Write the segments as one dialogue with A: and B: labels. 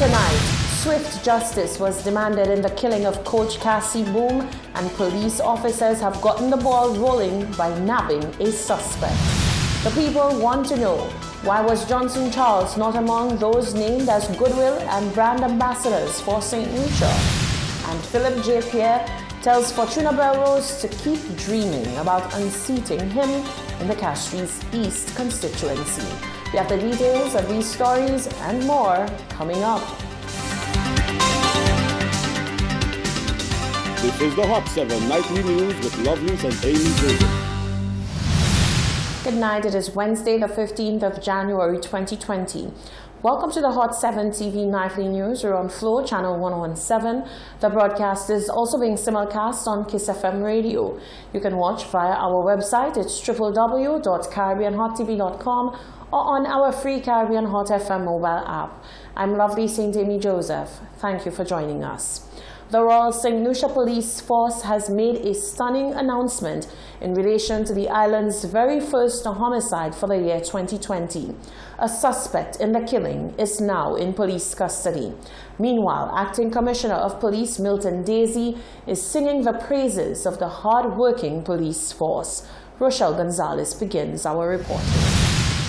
A: Tonight, swift justice was demanded in the killing of Coach Cassie Boom, and police officers have gotten the ball rolling by nabbing a suspect. The people want to know, why was Johnson Charles not among those named as goodwill and brand ambassadors for St. Lucia? And Philip J. Pierre tells Fortuna Belrose to keep dreaming about unseating him in the Castries East constituency. We have the details of these stories and more coming up.
B: This is the Hot 7 Nightly News with Lovelace and Amy Joseph.
A: Good night. It is Wednesday, the 15th of January 2020. Welcome to the Hot 7 TV Nightly News. We're on Flow, channel 117. The broadcast is also being simulcast on Kiss FM Radio. You can watch via our website. It's www.caribbeanhottv.com or on our free Caribbean Hot FM mobile app. I'm Lovely St. Amy Joseph. Thank you for joining us. The Royal St. Lucia Police Force has made a stunning announcement in relation to the island's very first homicide for the year 2020. A suspect in the killing is now in police custody. Meanwhile, Acting Commissioner of Police Milton Daisy is singing the praises of the hard-working police force. Rochelle Gonzalez begins our report.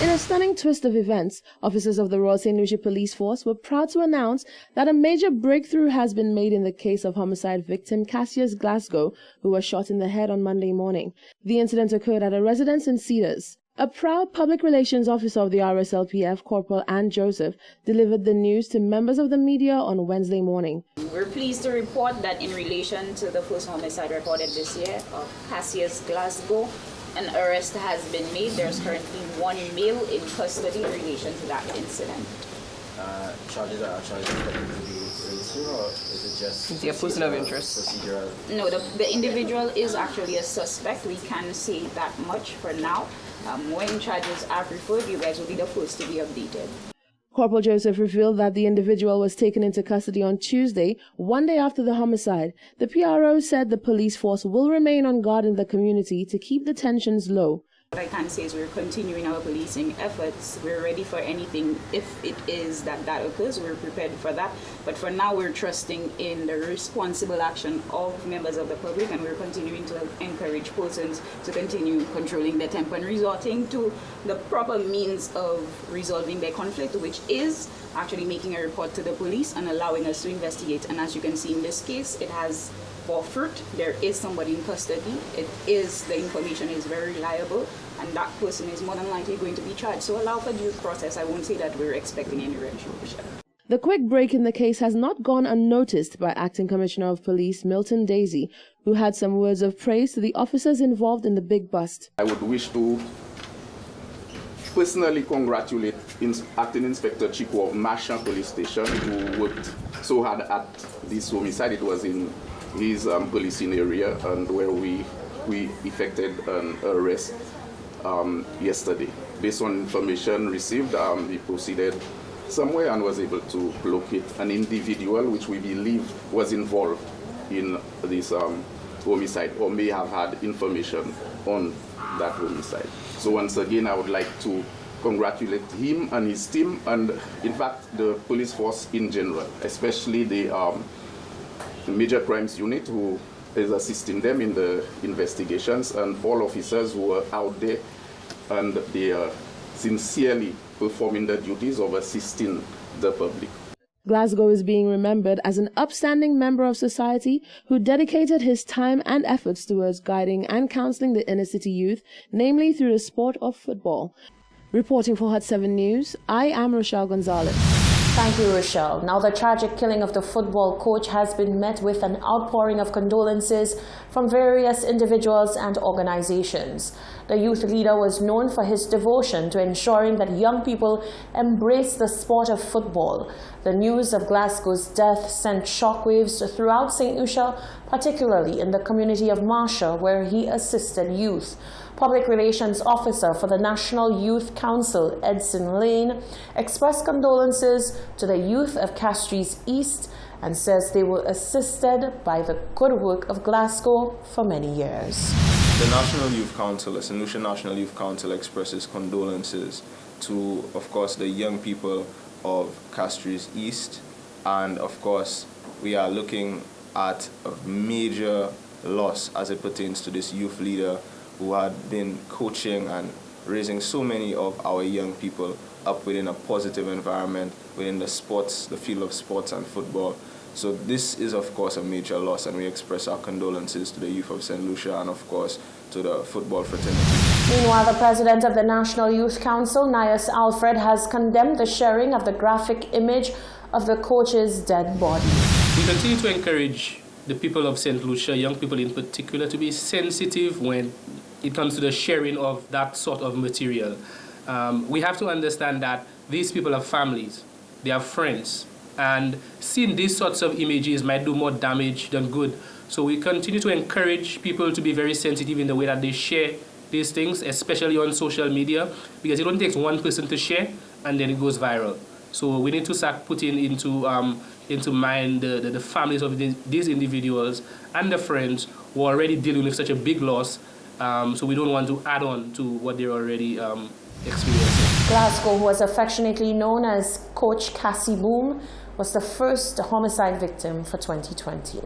C: In a stunning twist of events, officers of the Royal St. Lucia Police Force were proud to announce that a major breakthrough has been made in the case of homicide victim Cassius Glasgow, who was shot in the head on Monday morning. The incident occurred at a residence in Cedars. A proud public relations officer of the RSLPF, Corporal Ann Joseph, delivered the news to members of the media on Wednesday morning.
D: We're pleased to report that in relation to the first homicide reported this year of Cassius Glasgow, an arrest has been made. There's currently one male in custody in relation to that incident.
E: Charges are actually expected to be raised, or is it just
F: a person of interest?
E: Procedural?
D: No, the individual is actually a suspect. We can say that much for now. When charges are preferred, you guys will be the first to be updated.
C: Corporal Joseph revealed that the individual was taken into custody on Tuesday, one day after the homicide. The PRO said the police force will remain on guard in the community to keep the tensions low.
D: What I can say is we're continuing our policing efforts. We're ready for anything. If it is that occurs, we're prepared for that. But for now, we're trusting in the responsible action of members of the public, and we're continuing to encourage persons to continue controlling their temper and resorting to the proper means of resolving their conflict, which is actually making a report to the police and allowing us to investigate. And as you can see in this case, it has bore fruit. There is somebody in custody. The information is very reliable, and that person is more than likely going to be charged. So allow for due process. I won't say that we're expecting any retribution.
C: The quick break in the case has not gone unnoticed by Acting Commissioner of Police Milton Daisy, who had some words of praise to the officers involved in the big bust.
G: I would wish to personally congratulate Acting Inspector Chico of Marchand Police Station, who worked so hard at this homicide. It was in his policing area, and where we effected an arrest yesterday. Based on information received, he proceeded somewhere and was able to locate an individual which we believe was involved in this homicide, or may have had information on that homicide. So once again, I would like to congratulate him and his team, and in fact the police force in general, especially the Major Crimes Unit, who is assisting them in the investigations, and all officers who are out there, and they are sincerely performing the duties of assisting the public.
C: Glasgow is being remembered as an upstanding member of society who dedicated his time and efforts towards guiding and counseling the inner city youth, namely through the sport of football. Reporting for Hot 7 News, I am Rochelle Gonzalez.
A: Thank you, Rochelle. Now, the tragic killing of the football coach has been met with an outpouring of condolences from various individuals and organizations. The youth leader was known for his devotion to ensuring that young people embrace the sport of football. The news of Glasgow's death sent shockwaves throughout St. Lucia, particularly in the community of Marcia, where he assisted youth. Public Relations Officer for the National Youth Council, Edson Lane, expressed condolences to the youth of Castries East and says they were assisted by the good work of Glasgow for many years.
H: The National Youth Council, the St. Lucia National Youth Council, expresses condolences to, of course, the young people of Castries East And of course, we are looking at a major loss as it pertains to this youth leader who had been coaching and raising so many of our young people up within a positive environment within the field of sports and football. So this is, of course, a major loss, and we express our condolences to the youth of St. Lucia and, of course, to the football fraternity.
A: Meanwhile, the president of the National Youth Council, Nias Alfred, has condemned the sharing of the graphic image of the coach's dead body.
F: We continue to encourage the people of St. Lucia, young people in particular, to be sensitive when it comes to the sharing of that sort of material. We have to understand that these people have families, they have friends, and seeing these sorts of images might do more damage than good. So we continue to encourage people to be very sensitive in the way that they share these things, especially on social media, because it only takes one person to share and then it goes viral. So we need to start putting into mind the families of these individuals and the friends who are already dealing with such a big loss. So we don't want to add on to what they're already experiencing.
A: Glasgow, who was affectionately known as Coach Cassie Boom, was the first homicide victim for 2020.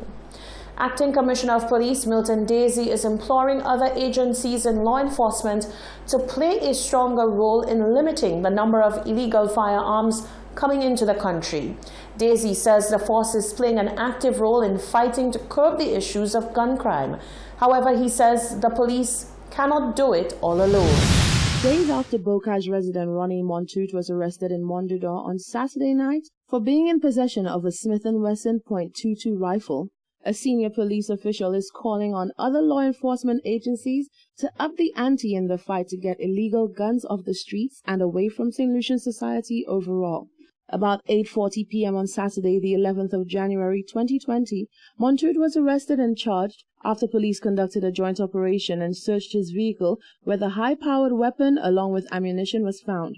A: Acting Commissioner of Police Milton Daisy is imploring other agencies in law enforcement to play a stronger role in limiting the number of illegal firearms coming into the country. Daisy says the force is playing an active role in fighting to curb the issues of gun crime. However, he says the police cannot do it all alone.
C: Days after Bocage resident Ronnie Montoute was arrested in Mondudor on Saturday night for being in possession of a Smith & Wesson .22 rifle, a senior police official is calling on other law enforcement agencies to up the ante in the fight to get illegal guns off the streets and away from St. Lucian society overall. About 8:40 p.m. on Saturday, the 11th of January 2020, Montoute was arrested and charged after police conducted a joint operation and searched his vehicle, where the high-powered weapon along with ammunition was found.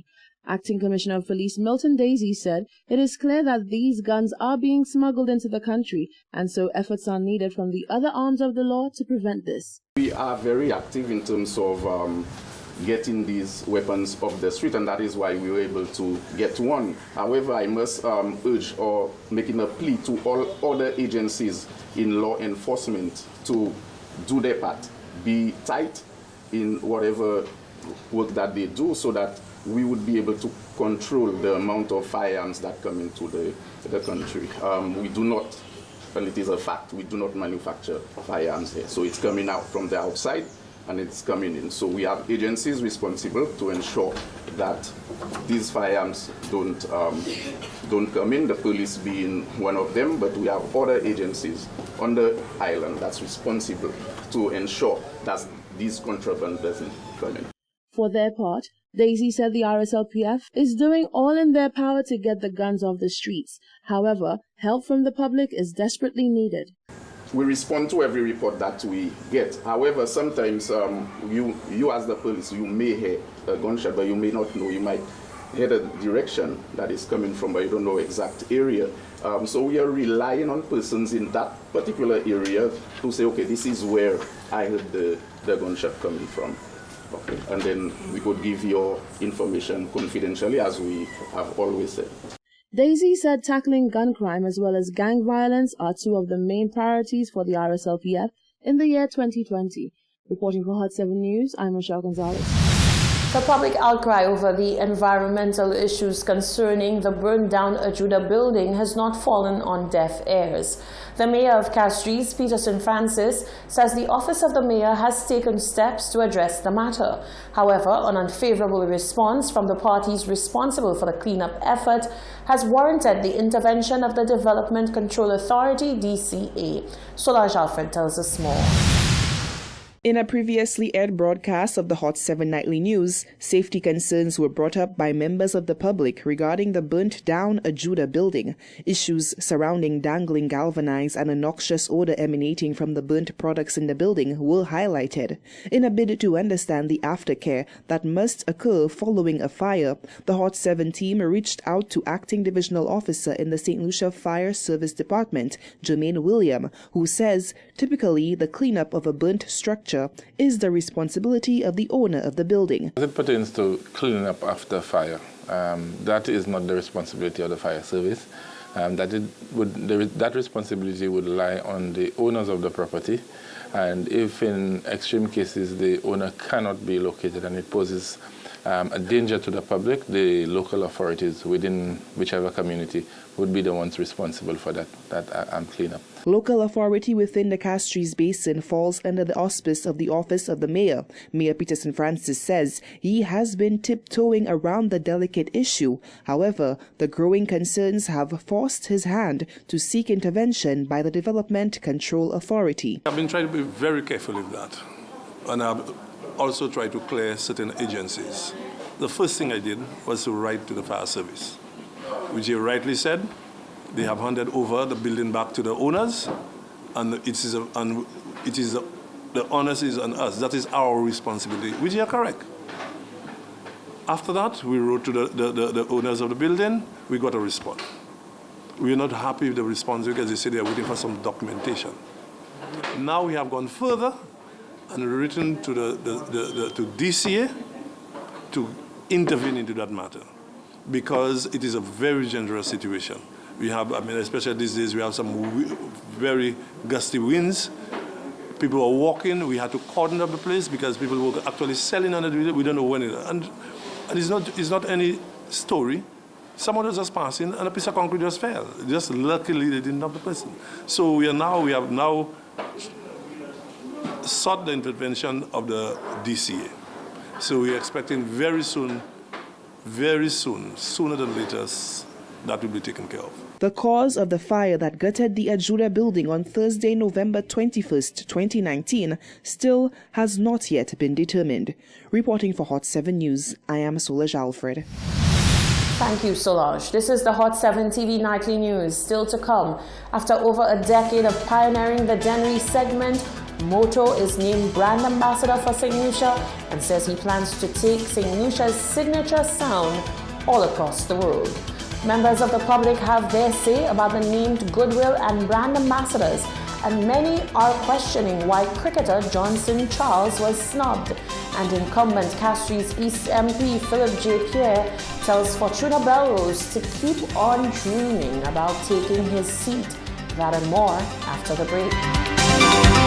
C: Acting Commissioner of Police Milton Daisy said it is clear that these guns are being smuggled into the country, and so efforts are needed from the other arms of the law to prevent this.
G: We are very active in terms of getting these weapons off the street, and that is why we were able to get one. However, I must urge or making a plea to all other agencies in law enforcement to do their part, be tight in whatever work that they do, so that we would be able to control the amount of firearms that come into the country. We do not, and it is a fact, we do not manufacture firearms here. So it's coming out from the outside and it's coming in. So we have agencies responsible to ensure that these firearms don't come in, the police being one of them, but we have other agencies on the island that's responsible to ensure that these contraband doesn't come in.
C: For their part, Daisy said the RSLPF is doing all in their power to get the guns off the streets. However, help from the public is desperately needed.
G: We respond to every report that we get. However, sometimes you as the police, you may hear a gunshot, but you may not know. You might hear the direction that is coming from, but you don't know exact area. So we are relying on persons in that particular area to say, okay, this is where I heard the gunshot coming from. Okay. And then we could give your information confidentially, as we have always said.
C: Daisy said tackling gun crime as well as gang violence are two of the main priorities for the RSLPF in the year 2020. Reporting for Hot 7 News, I'm Rochelle Gonzalez.
A: The public outcry over the environmental issues concerning the burned-down Ajuda building has not fallen on deaf ears. The mayor of Castries, Peterson Francis, says the office of the mayor has taken steps to address the matter. However, an unfavorable response from the parties responsible for the cleanup effort has warranted the intervention of the Development Control Authority, DCA. Solange Alfred tells us more.
I: In a previously aired broadcast of the Hot 7 Nightly News, safety concerns were brought up by members of the public regarding the burnt-down Ajuda building. Issues surrounding dangling galvanized and a noxious odor emanating from the burnt products in the building were highlighted. In a bid to understand the aftercare that must occur following a fire, the Hot 7 team reached out to Acting Divisional Officer in the St. Lucia Fire Service Department, Jermaine William, who says typically the cleanup of a burnt structure is the responsibility of the owner of the building.
J: As it pertains to cleaning up after fire, that is not the responsibility of the fire service. that responsibility would lie on the owners of the property. And if in extreme cases the owner cannot be located and it poses a danger to the public, the local authorities within whichever community would be the ones responsible for that cleanup.
I: Local authority within the Castries Basin falls under the auspice of the Office of the Mayor. Mayor Peterson Francis says he has been tiptoeing around the delicate issue. However, the growing concerns have forced his hand to seek intervention by the Development Control Authority.
K: I've been trying to be very careful with that, and I've also tried to clear certain agencies. The first thing I did was to write to the fire service, which you rightly said, they have handed over the building back to the owners, and the onus is on us. That is our responsibility, which you are correct. After that, we wrote to the owners of the building. We got a response. We are not happy with the response because they said they are waiting for some documentation. Now we have gone further and written to to DCA to intervene into that matter, because it is a very dangerous situation. We have, especially these days, we have some very gusty winds. People are walking. We had to cordon up the place because people were actually selling under the. We don't know when and it's not any story. Someone was just passing and a piece of concrete just fell. Just luckily they didn't have the person. So we have now sought the intervention of the DCA. So we're expecting very soon, sooner than later, that will be taken care of.
I: The cause of the fire that gutted the Ajuda building on Thursday, November 21st, 2019, still has not yet been determined. Reporting for Hot 7 News, I am Solange Alfred.
A: Thank you, Solange. This is the Hot 7 TV Nightly News. Still to come. After over a decade of pioneering the Dennery segment, Moto is named brand ambassador for St. Lucia and says he plans to take St. Lucia's signature sound all across the world. Members of the public have their say about the named goodwill and brand ambassadors, and many are questioning why cricketer Johnson Charles was snubbed. And incumbent Castries East MP Philip J. Pierre tells Fortuna Belrose to keep on dreaming about taking his seat. That and more after the break.